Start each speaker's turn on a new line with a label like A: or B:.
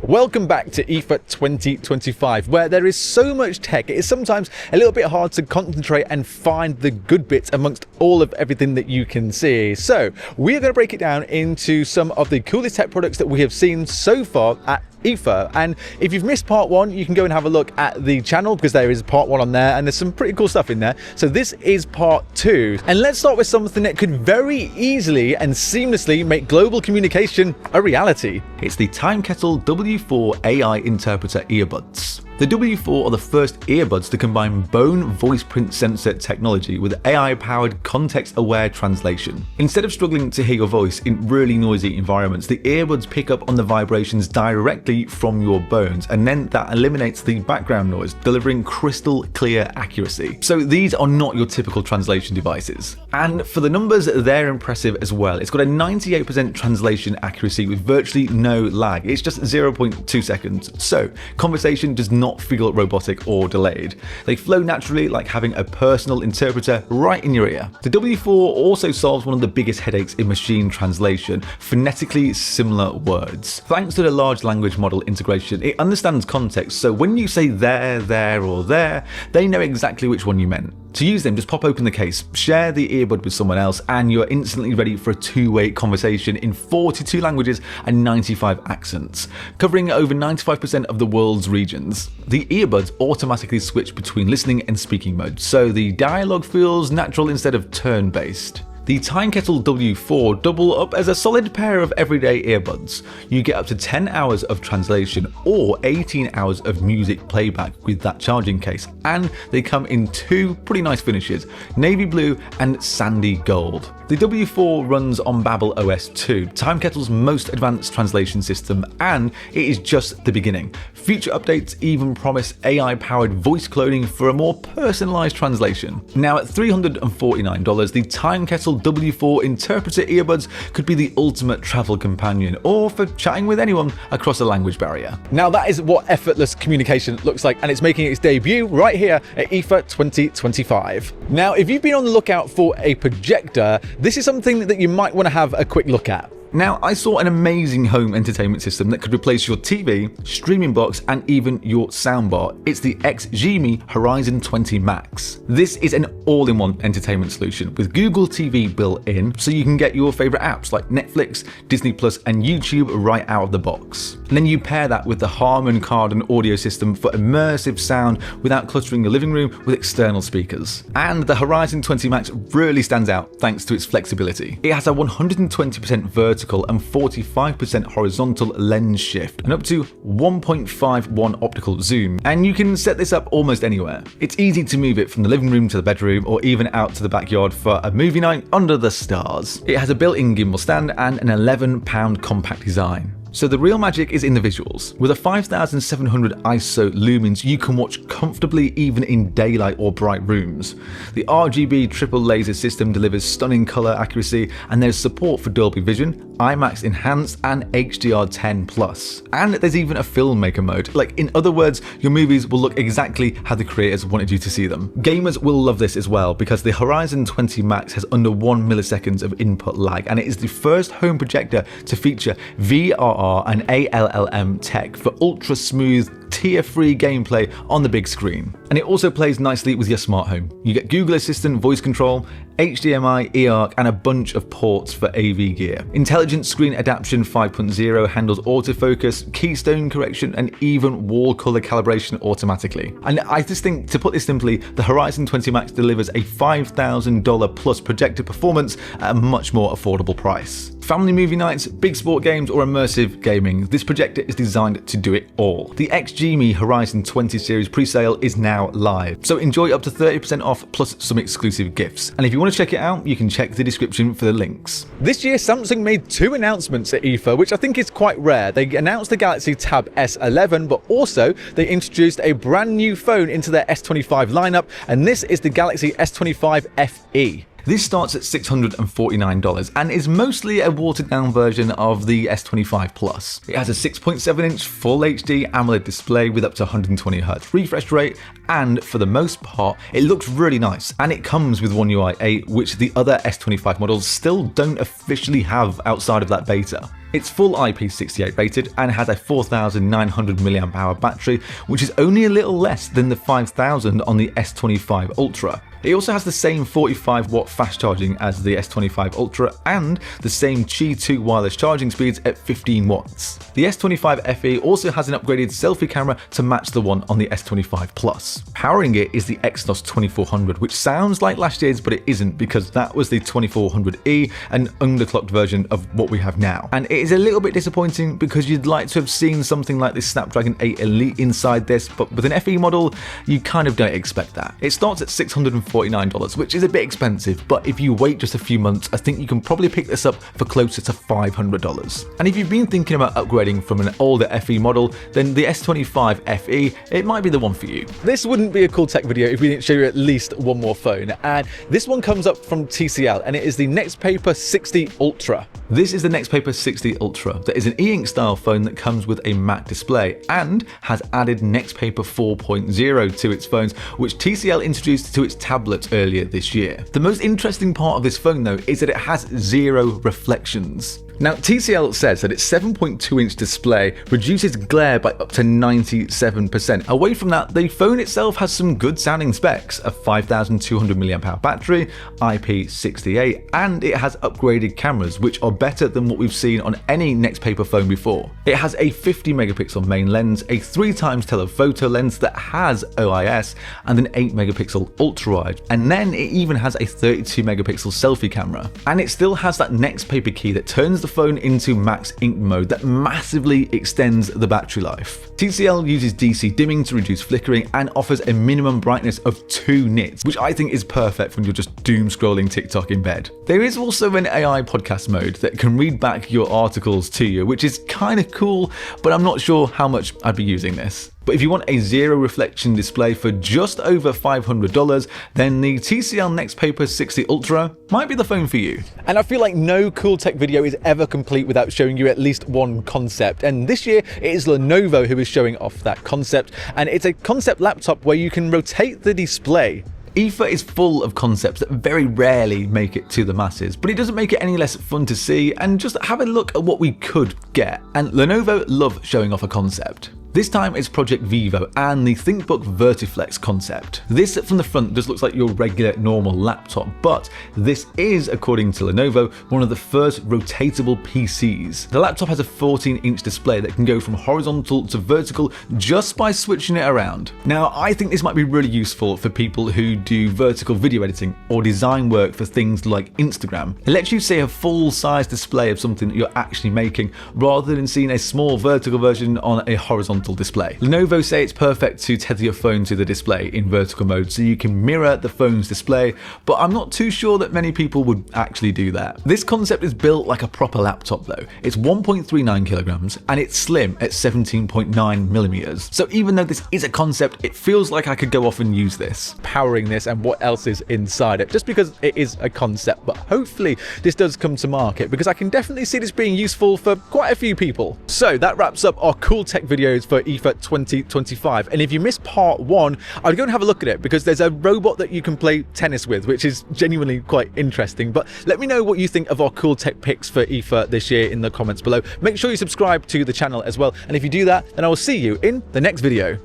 A: Welcome back to IFA 2025, where there is so much tech, it is sometimes a little bit hard to concentrate and find the good bits amongst all of everything that you can see. So we are going to break it down into some of the coolest tech products that we have seen so far at IFA. And if you've missed part one, you can go and have a look at the channel because there is part one on there and there's some pretty cool stuff in there. So this is part two. And let's start with something that could very easily and seamlessly make global communication a reality.
B: It's the Timekettle W4 AI interpreter earbuds. The W4 are the first earbuds to combine bone voice print sensor technology with AI-powered context-aware translation. Instead of struggling to hear your voice in really noisy environments, the earbuds pick up on the vibrations directly from your bones, and then that eliminates the background noise, delivering crystal clear accuracy. So these are not your typical translation devices. And for the numbers, they're impressive as well. It's got a 98% translation accuracy with virtually no lag. It's just 0.2 seconds. So conversation does not feel robotic or delayed. They flow naturally, like having a personal interpreter right in your ear. The W4 also solves one of the biggest headaches in machine translation: phonetically similar words. Thanks to the large language model integration, it understands context, so when you say there, or there, they know exactly which one you meant. To use them, just pop open the case, share the earbud with someone else, and you're instantly ready for a two-way conversation in 42 languages and 95 accents, covering over 95% of the world's regions. The earbuds automatically switch between listening and speaking mode, so the dialogue feels natural instead of turn-based. The Timekettle W4 double up as a solid pair of everyday earbuds. You get up to 10 hours of translation or 18 hours of music playback with that charging case, and they come in two pretty nice finishes: navy blue and sandy gold. The W4 runs on Babel OS 2, Timekettle's most advanced translation system, and it is just the beginning. Future updates even promise AI-powered voice cloning for a more personalized translation. Now at $349, the Timekettle W4 interpreter earbuds could be the ultimate travel companion, or for chatting with anyone across a language barrier.
A: Now that is what effortless communication looks like, and it's making its debut right here at IFA 2025. Now, if you've been on the lookout for a projector, this is something that you might want to have a quick look at.
B: Now, I saw an amazing home entertainment system that could replace your TV, streaming box, and even your soundbar. It's the XGIMI Horizon 20 Max. This is an all-in-one entertainment solution with Google TV built in, so you can get your favorite apps like Netflix, Disney Plus, and YouTube right out of the box. And then you pair that with the Harman Kardon audio system for immersive sound without cluttering your living room with external speakers. And the Horizon 20 Max really stands out thanks to its flexibility. It has a 120% vertical and 45% horizontal lens shift, and up to 1.51 optical zoom, and you can set this up almost anywhere. It's easy to move it from the living room to the bedroom or even out to the backyard for a movie night under the stars. It has a built-in gimbal stand and an 11-pound compact design. So the real magic is in the visuals. With a 5700 ISO lumens, you can watch comfortably even in daylight or bright rooms. The RGB triple laser system delivers stunning color accuracy, and there's support for Dolby Vision, IMAX Enhanced, and HDR10+. And there's even a filmmaker mode. Like, in other words, your movies will look exactly how the creators wanted you to see them. Gamers will love this as well, because the Horizon 20 Max has under 1 milliseconds of input lag, and it is the first home projector to feature VRR and ALLM tech for ultra smooth, tear-free gameplay on the big screen. And it also plays nicely with your smart home. You get Google Assistant voice control, HDMI, eARC, and a bunch of ports for AV gear. Intelligent Screen Adaptation 5.0 handles autofocus, keystone correction, and even wall color calibration automatically. And I just think, to put this simply, the Horizon 20 Max delivers a $5,000 plus projector performance at a much more affordable price. Family movie nights, big sport games, or immersive gaming, this projector is designed to do it all. The XGIMI Horizon 20 series pre-sale is now live, so enjoy up to 30% off plus some exclusive gifts. And if you want to check it out, you can check the description for the links.
A: This year, Samsung made two announcements at IFA, which I think is quite rare. They announced the Galaxy Tab S11, but also they introduced a brand new phone into their S25 lineup, and this is the Galaxy S25 FE.
B: This starts at $649 and is mostly a watered-down version of the S25 Plus. It has a 6.7-inch Full HD AMOLED display with up to 120Hz refresh rate, and for the most part, it looks really nice. And it comes with One UI 8, which the other S25 models still don't officially have outside of that beta. It's full IP68 rated and has a 4900 mAh battery, which is only a little less than the 5000 on the S25 Ultra. It also has the same 45-watt fast charging as the S25 Ultra and the same Qi 2 wireless charging speeds at 15 watts. The S25 FE also has an upgraded selfie camera to match the one on the S25 Plus. Powering it is the Exynos 2400, which sounds like last year's, but it isn't, because that was the 2400E, an underclocked version of what we have now. And it is a little bit disappointing because you'd like to have seen something like this Snapdragon 8 Elite inside this, but with an FE model, you kind of don't expect that. It starts at $649, which is a bit expensive, but if you wait just a few months, I think you can probably pick this up for closer to $500. And if you've been thinking about upgrading from an older FE model, then the S25 FE, it might be the one for you.
A: This wouldn't be a cool tech video if we didn't show you at least one more phone, and this one comes up from TCL, and it is the NXTPAPER 60 Ultra.
B: This is the NXTPAPER 60 Ultra. That is an e-ink style phone that comes with a matte display and has added NXTPAPER 4.0 to its phones, which TCL introduced to its tablets earlier this year. The most interesting part of this phone though is that it has 0 reflections. Now, TCL says that its 7.2-inch display reduces glare by up to 97%. Away from that, the phone itself has some good sounding specs: a 5200 mAh battery, IP68, and it has upgraded cameras, which are better than what we've seen on any NXTPAPER phone before. It has a 50 megapixel main lens, a 3x telephoto lens that has OIS, and an 8 megapixel ultra wide. And then it even has a 32 megapixel selfie camera. And it still has that NXTPAPER key that turns the phone into max ink mode that massively extends the battery life. TCL uses DC dimming to reduce flickering and offers a minimum brightness of 2 nits, which I think is perfect when you're just doom scrolling TikTok in bed. There is also an AI podcast mode that can read back your articles to you, which is kind of cool, but I'm not sure how much I'd be using this. But if you want a 0 reflection display for just over $500, then the TCL NXTPAPER 60 Ultra might be the phone for you.
A: And I feel like no cool tech video is ever complete without showing you at least one concept. And this year it is Lenovo who is showing off that concept. And it's a concept laptop where you can rotate the display.
B: IFA is full of concepts that very rarely make it to the masses, but it doesn't make it any less fun to see, and just have a look at what we could get. And Lenovo love showing off a concept. This time it's Project Vivo and the ThinkBook VertiFlex concept. This from the front just looks like your regular normal laptop, but this is, according to Lenovo, one of the first rotatable PCs. The laptop has a 14-inch display that can go from horizontal to vertical just by switching it around. Now, I think this might be really useful for people who do vertical video editing or design work for things like Instagram. It lets you see a full-size display of something that you're actually making, rather than seeing a small vertical version on a horizontal display. Lenovo say it's perfect to tether your phone to the display in vertical mode so you can mirror the phone's display, but I'm not too sure that many people would actually do that. This concept is built like a proper laptop though. It's 1.39 kilograms and it's slim at 17.9 millimeters. So even though this is a concept, it feels like I could go off and use this.
A: Powering this and what else is inside it, just because it is a concept, but hopefully this does come to market, because I can definitely see this being useful for quite a few people. So that wraps up our cool tech videos for IFA 2025, and if you missed part 1, I'd go and have a look at it, because there's a robot that you can play tennis with, which is genuinely quite interesting. But let me know what you think of our cool tech picks for IFA this year in the comments below. Make sure you subscribe to the channel as well, and if you do that, then I will see you in the next video.